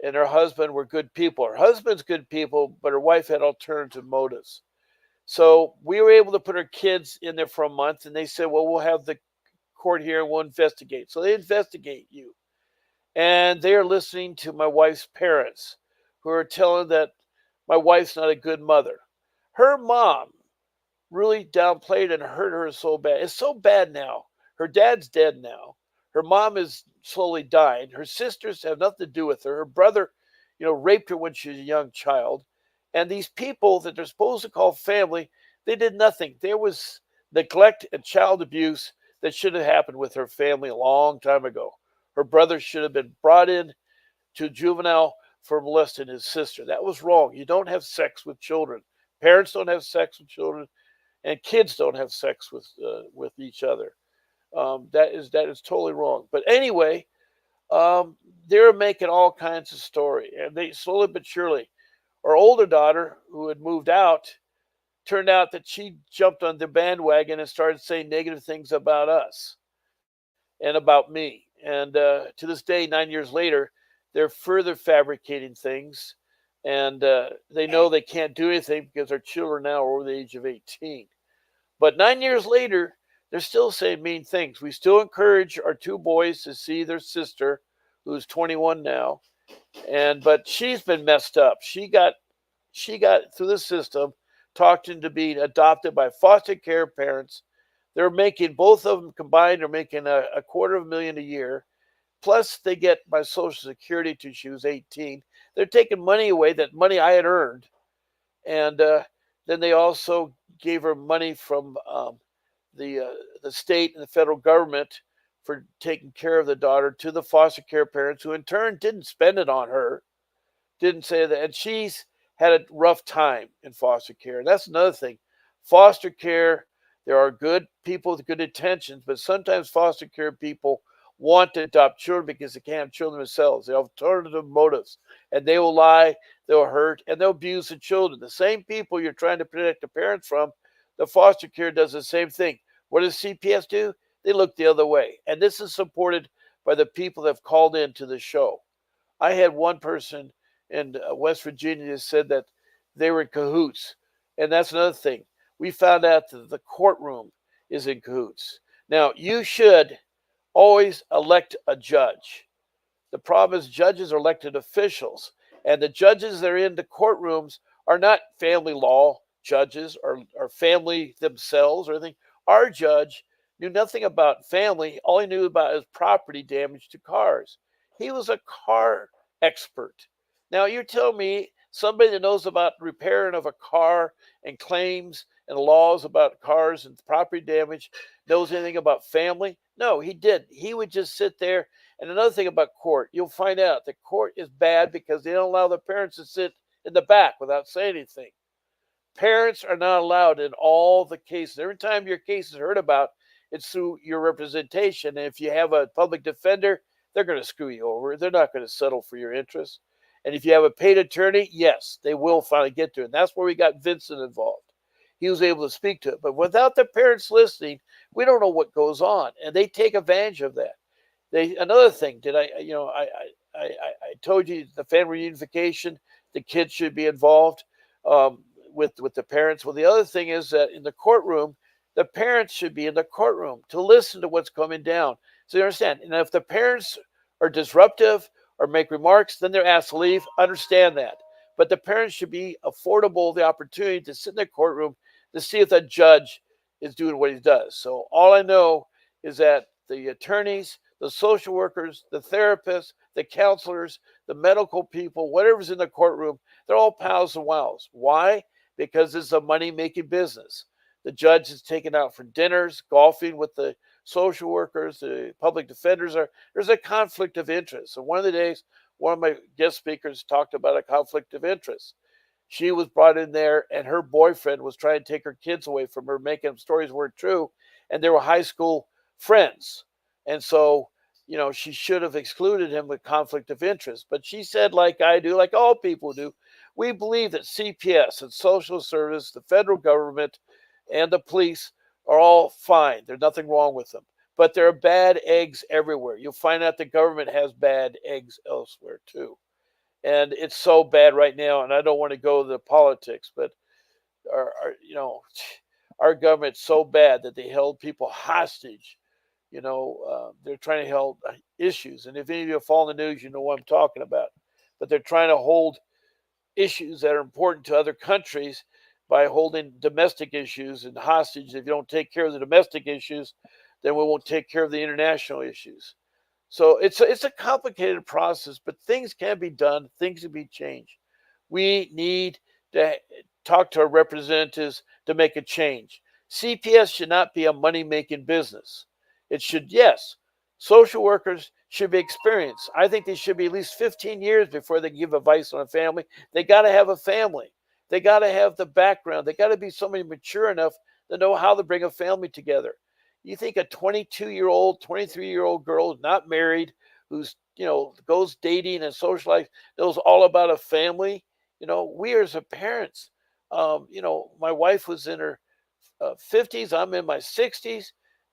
and her husband were good people. Her husband's good people, but her wife had alternative motives. So we were able to put our kids in there for a month, and they said, well, we'll have the court here and we'll investigate. So they investigate you. And they are listening to my wife's parents, who are telling that my wife's not a good mother. Her mom really downplayed and hurt her so bad. It's so bad now. Her dad's dead now. Her mom is slowly dying. Her sisters have nothing to do with her. Her brother, raped her when she was a young child. And these people that they're supposed to call family, they did nothing. There was neglect and child abuse that should have happened with her family a long time ago. Her brother should have been brought in to juvenile for molesting his sister. That was wrong. You don't have sex with children. Parents don't have sex with children, and kids don't have sex with each other. That is totally wrong. But anyway, they're making all kinds of story, and they slowly but surely. Our older daughter, who had moved out, turned out that she jumped on the bandwagon and started saying negative things about us and about me. And to this day, 9 years later, they're further fabricating things, and they know they can't do anything because our children now are over the age of 18. But 9 years later, they're still saying mean things. We still encourage our two boys to see their sister, who's 21 now, but she's been messed up. She got through the system, talked into being adopted by foster care parents. They're making, both of them combined are making a $250,000 a year. Plus, they get my Social Security till she was 18. They're taking money away, that money I had earned. And then they also gave her money from the state and the federal government for taking care of the daughter to the foster care parents, who in turn didn't spend it on her, didn't say that. And she's had a rough time in foster care. And that's another thing. Foster care, there are good people with good intentions, but sometimes foster care people want to adopt children because they can't have children themselves. They have alternative motives, and they will lie, they'll hurt, and they'll abuse the children. The same people you're trying to protect the parents from, the foster care does the same thing. What does CPS do? They look the other way. And this is supported by the people that have called in to the show. I had one person in West Virginia that said that they were in cahoots. And that's another thing. We found out that the courtroom is in cahoots. Now, you should always elect a judge. The problem is judges are elected officials, and the judges that are in the courtrooms are not family law judges or family themselves or anything. Our judge knew nothing about family. All he knew about is property damage to cars. He was a car expert. Now, you're telling me somebody that knows about repairing of a car and claims and laws about cars and property damage knows anything about family? No, he didn't. He would just sit there. And another thing about court, you'll find out that court is bad because they don't allow the parents to sit in the back without saying anything. Parents are not allowed in all the cases. Every time your case is heard about, it's through your representation. And if you have a public defender, they're going to screw you over. They're not going to settle for your interests. And if you have a paid attorney, yes, they will finally get to it. And that's where we got Vincent involved. He was able to speak to it. But without the parents listening, we don't know what goes on. And they take advantage of that. Another thing, I told you the family reunification, the kids should be involved with the parents. Well, the other thing is that in the courtroom, the parents should be in the courtroom to listen to what's coming down. So you understand. And if the parents are disruptive or make remarks, then they're asked to leave. Understand that. But the parents should be affordable the opportunity to sit in the courtroom to see if the judge is doing what he does. So all I know is that the attorneys, the social workers, the therapists, the counselors, the medical people, whatever's in the courtroom, they're all pals and wows. Why? Because it's a money-making business. The judge is taken out for dinners, golfing with the social workers, the public defenders. There's a conflict of interest. And one of the days, one of my guest speakers talked about a conflict of interest. She was brought in there, and her boyfriend was trying to take her kids away from her, making up stories weren't true, and they were high school friends. And so, she should have excluded him with conflict of interest. But she said, like I do, like all people do, we believe that CPS and social service, the federal government, and the police are all fine. There's nothing wrong with them. But there are bad eggs everywhere. You'll find out the government has bad eggs elsewhere too. And it's so bad right now. And I don't want to go to the politics, but our government's so bad that they held people hostage. They're trying to hold issues. And if any of you follow the news, you know what I'm talking about. But they're trying to hold issues that are important to other countries by holding domestic issues and hostage. If you don't take care of the domestic issues, then we won't take care of the international issues. So it's a complicated process, but things can be done. Things can be changed. We need to talk to our representatives to make a change. CPS should not be a money-making business. It should, yes, social workers should be experienced. I think they should be at least 15 years before they give advice on a family. They got to have a family. They got to have the background. They got to be somebody mature enough to know how to bring a family together. You think a 22-year-old, 23-year-old girl not married, who's goes dating and socializing, knows all about a family? We as a parents, my wife was in her 50s, I'm in my 60s,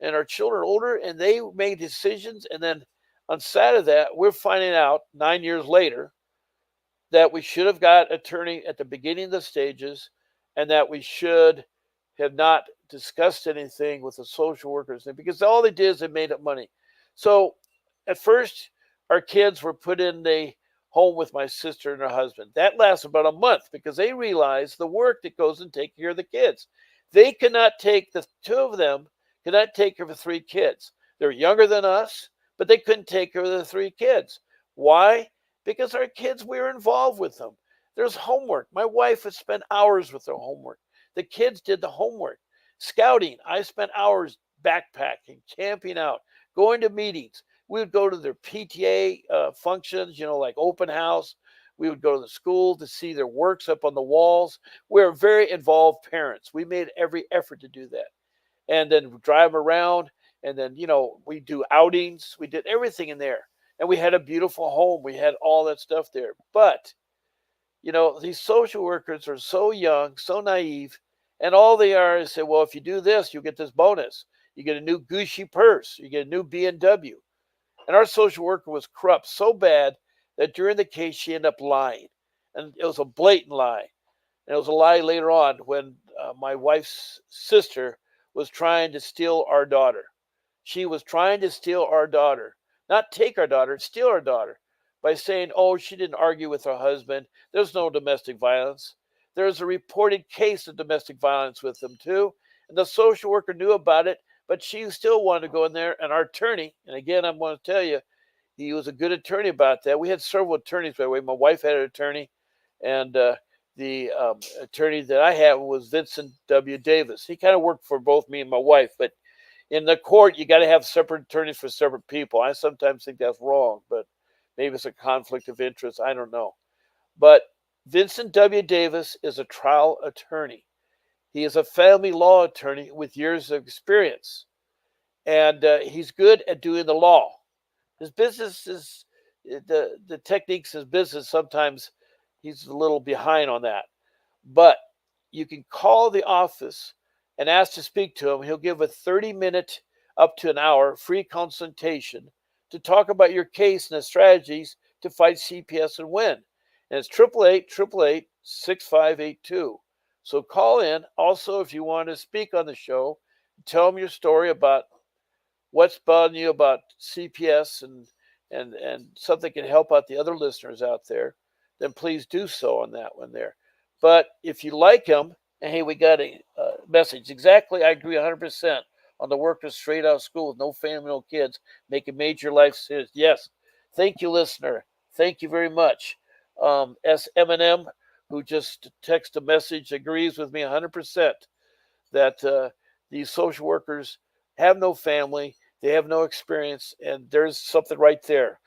and our children are older, and they made decisions. And then on side of that, we're finding out 9 years later that we should have got attorney at the beginning of the stages, and that we should have not discussed anything with the social workers, because all they did is they made up money. So at first, our kids were put in the home with my sister and her husband. That lasted about a month because they realized the work that goes in taking care of the kids. They could not take, the two of them could not take care of the three kids. They're younger than us, but they couldn't take care of the three kids. Why? Because our kids, we were involved with them. There's homework. My wife would spend hours with their homework. The kids did the homework. Scouting, I spent hours backpacking, camping out, going to meetings. We would go to their PTA functions, like open house. We would go to the school to see their works up on the walls. We were very involved parents. We made every effort to do that. And then drive around. And then, we do outings. We did everything in there. And we had a beautiful home. We had all that stuff there. But, these social workers are so young, so naive. And all they are is say, well, if you do this, you get this bonus. You get a new Gucci purse. You get a new BMW. And our social worker was corrupt so bad that during the case, she ended up lying. And it was a blatant lie. And it was a lie later on when my wife's sister was trying to steal our daughter. She was trying to steal our daughter, not take our daughter, steal our daughter by saying, oh, she didn't argue with her husband. There's no domestic violence. There's a reported case of domestic violence with them too. And the social worker knew about it, but she still wanted to go in there. And our attorney, and again, I'm going to tell you, he was a good attorney about that. We had several attorneys, by the way. My wife had an attorney, and the attorney that I had was Vincent W. Davis. He kind of worked for both me and my wife, but in the court, you got to have separate attorneys for separate people. I sometimes think that's wrong, but maybe it's a conflict of interest. I don't know. But Vincent W. Davis is a trial attorney. He is a family law attorney with years of experience, and he's good at doing the law. His business is the techniques of business. Sometimes he's a little behind on that, but you can call the office and ask to speak to him. He'll give a 30-minute up to an hour free consultation to talk about your case and the strategies to fight CPS and win. And it's 888-888-6582. So call in. Also, if you want to speak on the show, tell them your story about what's bothering you about CPS and something can help out the other listeners out there, then please do so on that one there. But if you like him, and hey, we got a message. Exactly, I agree 100% on the workers straight out of school with no family, no kids, making major life decisions. Yes, thank you, listener. Thank you very much. SMM, who just texted a message, agrees with me 100% that these social workers have no family, they have no experience, and there's something right there.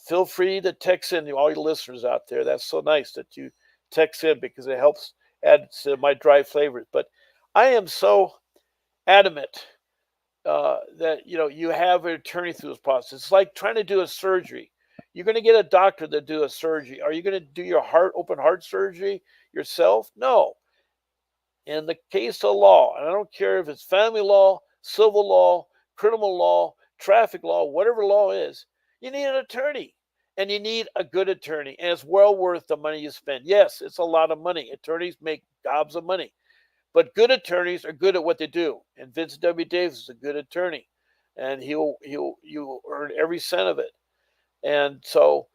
Feel free to text in all your listeners out there. That's so nice that you text in because it helps add to my dry flavors. But I am so adamant that you have an attorney through this process. It's like trying to do a surgery. You're going to get a doctor to do a surgery. Are you going to do your open heart surgery yourself? No. In the case of law, and I don't care if it's family law, civil law, criminal law, traffic law, whatever law is, you need an attorney. And you need a good attorney. And it's well worth the money you spend. Yes, it's a lot of money. Attorneys make gobs of money. But good attorneys are good at what they do. And Vincent W. Davis is a good attorney. And you'll earn every cent of it. And so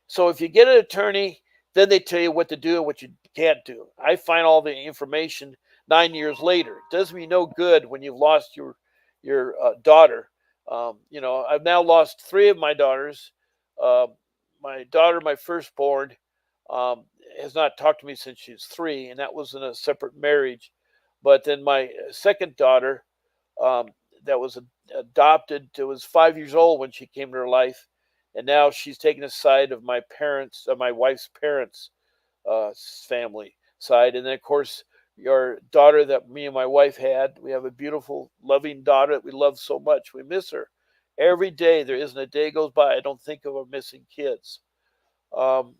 so if you get an attorney, then they tell you what to do and what you can't do. I find all the information 9 years later. It does me no good when you've lost your daughter. I've now lost 3 of my daughters. My daughter, my firstborn, has not talked to me since she was 3, and that was in a separate marriage. But then my second daughter, um, that was adopted. It was 5 years old when she came to her life, and now she's taken the side of my parents, my wife's parents, family side, and then of course your daughter that me and my wife had. We have a beautiful, loving daughter that we love so much. We miss her every day. There isn't a day goes by I don't think of our missing kids. Um,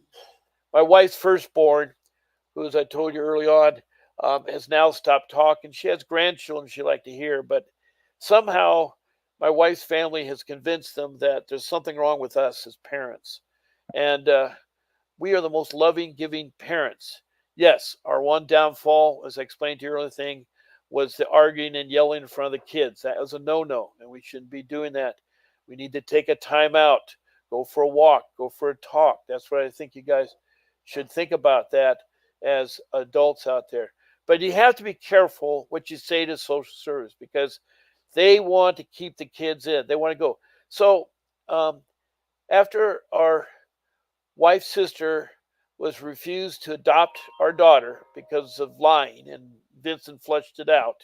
my wife's firstborn, who, as I told you early on, has now stopped talking. She has grandchildren she like to hear, but somehow my wife's family has convinced them that there's something wrong with us as parents. And we are the most loving, giving parents. Yes, our one downfall, as I explained to you earlier, thing was the arguing and yelling in front of the kids. That was a no-no, and we shouldn't be doing that. We need to take a time out, go for a walk, go for a talk. That's what I think you guys should think about that as adults out there. But you have to be careful what you say to social service because they want to keep the kids in. They want to go. So um, after our wife's sister was refused to adopt our daughter because of lying, and Vincent fleshed it out.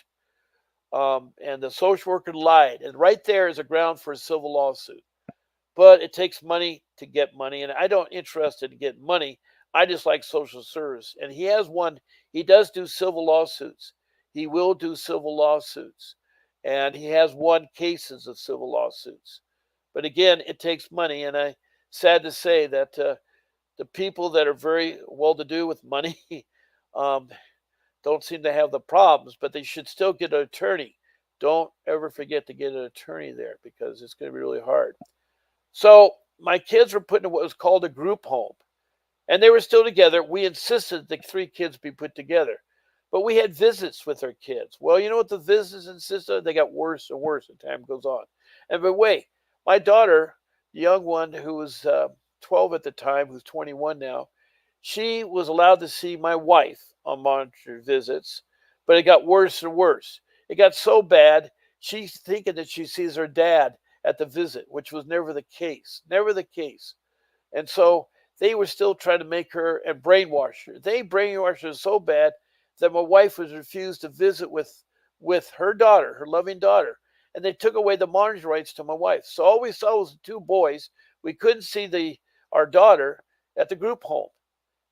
And the social worker lied, and right there is a ground for a civil lawsuit. But it takes money to get money, and I don't interested in getting money. I just like social service, and he has one. He does do civil lawsuits. He will do civil lawsuits, and he has won cases of civil lawsuits. But again, it takes money, and I sad to say that the people that are very well to do with money um, don't seem to have the problems, but they should still get an attorney. Don't ever forget to get an attorney there because it's going to be really hard. So my kids were put in what was called a group home, and they were still together. We insisted the three kids be put together, but we had visits with our kids. Well, you know what the visits insisted? They got worse and worse as time goes on. And by the way, my daughter, the young one who was 12 at the time, who's 21 now, she was allowed to see my wife on monitored visits, but it got worse and worse. It got so bad, she's thinking that she sees her dad at the visit, which was never the case. Never the case. And so they were still trying to make her and brainwash her. They brainwashed her so bad that my wife was refused to visit with her daughter, her loving daughter. And they took away the monitoring rights to my wife. So all we saw was the two boys. We couldn't see our daughter at the group home.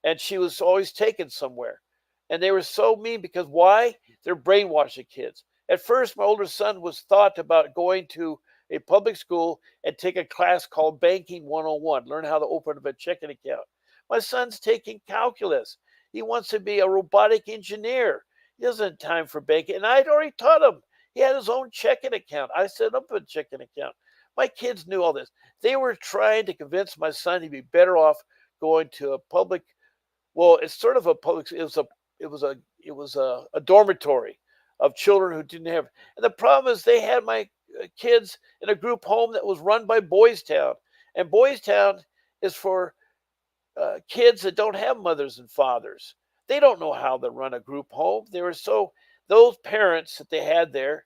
And she was always taken somewhere. And they were so mean because why? They're brainwashing kids. At first, my older son was thought about going to a public school and take a class called Banking 101, learn how to open up a checking account. My son's taking calculus. He wants to be a robotic engineer. He doesn't have time for banking. And I'd already taught him. He had his own checking account. I set up a checking account. My kids knew all this. They were trying to convince my son he'd be better off going to a public, well, it's sort of a public, it was a dormitory of children who didn't have. And the problem is they had my kids in a group home that was run by Boys Town, and Boys Town is for kids that don't have mothers and fathers. They don't know how to run a group home. They were so those parents that they had there,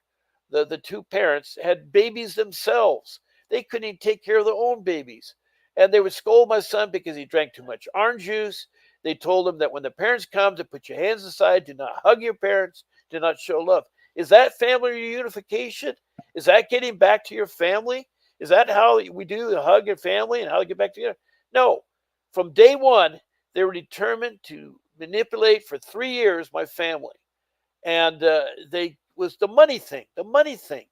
the two parents had babies themselves. They couldn't even take care of their own babies, and they would scold my son because he drank too much orange juice. They told him that when the parents come, to put your hands aside, do not hug your parents, do not show love. Is that family reunification? Is that getting back to your family? Is that how we do the hug your family and how to get back together? No. From day one, they were determined to manipulate for 3 years my family. And they was the money thing, the money thing.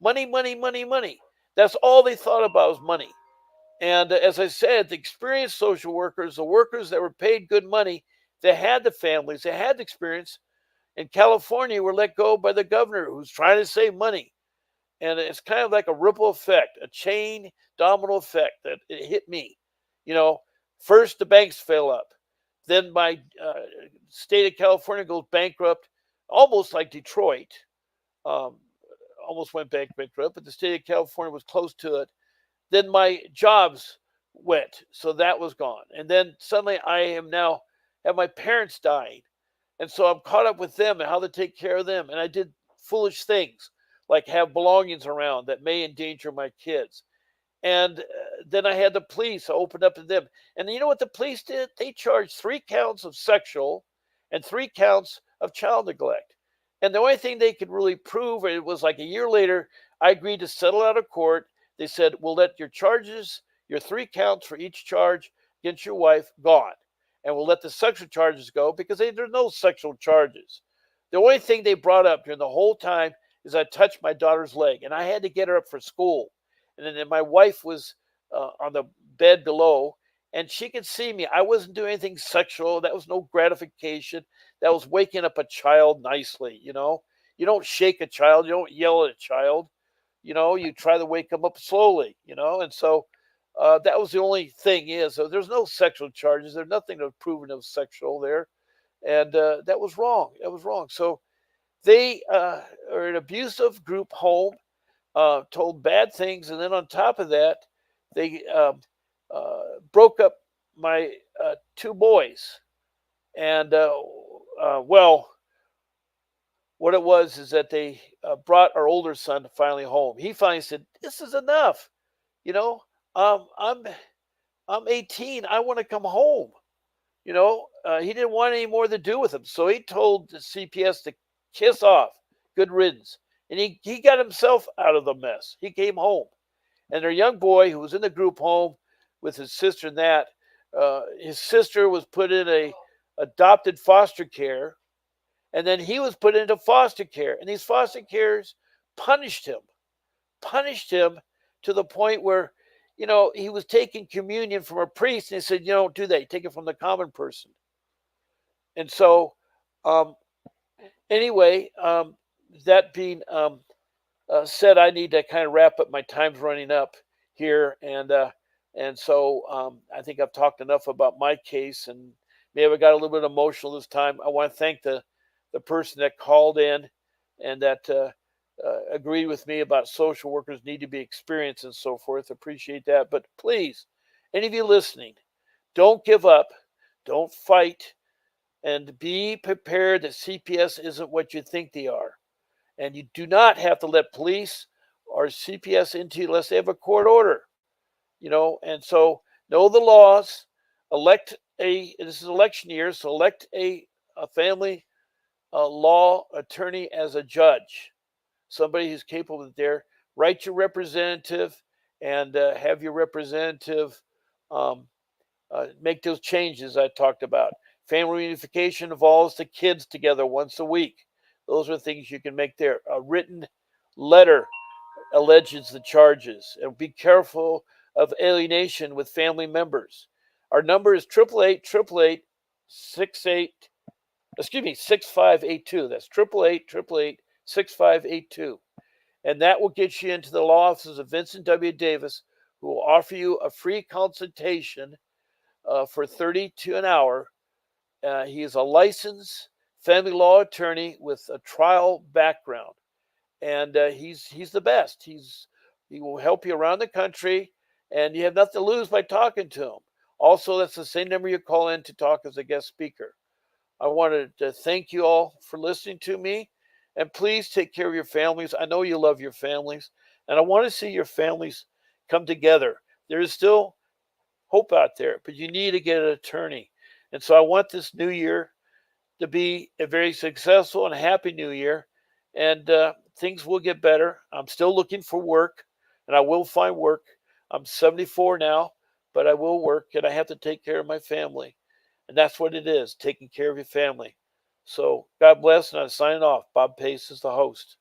Money, money, money, money. That's all they thought about was money. And as I said, the experienced social workers, the workers that were paid good money, they had the families, they had the experience. In California, were let go by the governor who's trying to save money. And it's kind of like a ripple effect, a chain domino effect that it hit me. You know, first the banks fail up. Then my state of California goes bankrupt, almost like Detroit. Um, almost went bankrupt, but the state of California was close to it. Then my jobs went, so that was gone. And then suddenly I am now have my parents dying. And so I'm caught up with them and how to take care of them. And I did foolish things like have belongings around that may endanger my kids. And then I had the police. I opened up to them. And you know what the police did? They charged 3 counts of sexual and 3 counts of child neglect. And the only thing they could really prove, it was like a year later, I agreed to settle out of court. They said, we'll let your charges, your 3 counts for each charge against your wife, gone. And we'll let the sexual charges go because there's no sexual charges. The only thing they brought up during the whole time is I touched my daughter's leg and I had to get her up for school. And then my wife was on the bed below and she could see me. I wasn't doing anything sexual. That was no gratification. That was waking up a child nicely, you know. You don't shake a child, you don't yell at a child, you know, you try to wake them up slowly, you know. And so that was the only thing is so there's no sexual charges. There's nothing to proven of sexual there. And that was wrong. That was wrong. So they are an abusive group home, told bad things. And then on top of that, they broke up my 2 boys. And well, what it was is that they brought our older son finally home. He finally said, "This is enough. You know, um, I'm I'm 18. I want to come home." You know, he didn't want any more to do with him, so he told the CPS to kiss off, good riddance, and he got himself out of the mess. He came home, and their young boy who was in the group home with his sister and that, his sister was put in a adopted foster care, and then he was put into foster care, and these foster cares punished him, punished him to the point where, you know, he was taking communion from a priest, and they said, "You don't do that. You take it from the common person." And so, um, anyway, that being said, I need to kind of wrap up. My time's running up here, and so I think I've talked enough about my case, and maybe I got a little bit emotional this time. I want to thank the person that called in and that agreed with me about social workers need to be experienced and so forth. Appreciate that. But please, any of you listening, don't give up, don't fight, and be prepared that CPS isn't what you think they are. And you do not have to let police or CPS into you unless they have a court order, you know. And so know the laws, elect this is election year, so elect a family law attorney as a judge, somebody who's capable of there. Write your representative and have your representative um, make those changes I talked about. Family reunification involves the kids together once a week. Those are things you can make there. A written letter alleges the charges. And be careful of alienation with family members. Our number is 888 6582. That's 888 6582. And that will get you into the law offices of Vincent W. Davis, who will offer you a free consultation for $32 an hour. He is a licensed family law attorney with a trial background, and he's the best. He will help you around the country, and you have nothing to lose by talking to him. Also, that's the same number you call in to talk as a guest speaker. I wanted to thank you all for listening to me, and please take care of your families. I know you love your families, and I want to see your families come together. There is still hope out there, but you need to get an attorney. And so I want this new year to be a very successful and happy new year. And things will get better. I'm still looking for work, and I will find work. I'm 74 now, but I will work, and I have to take care of my family. And that's what it is, taking care of your family. So God bless, and I'm signing off. Bob Pace is the host.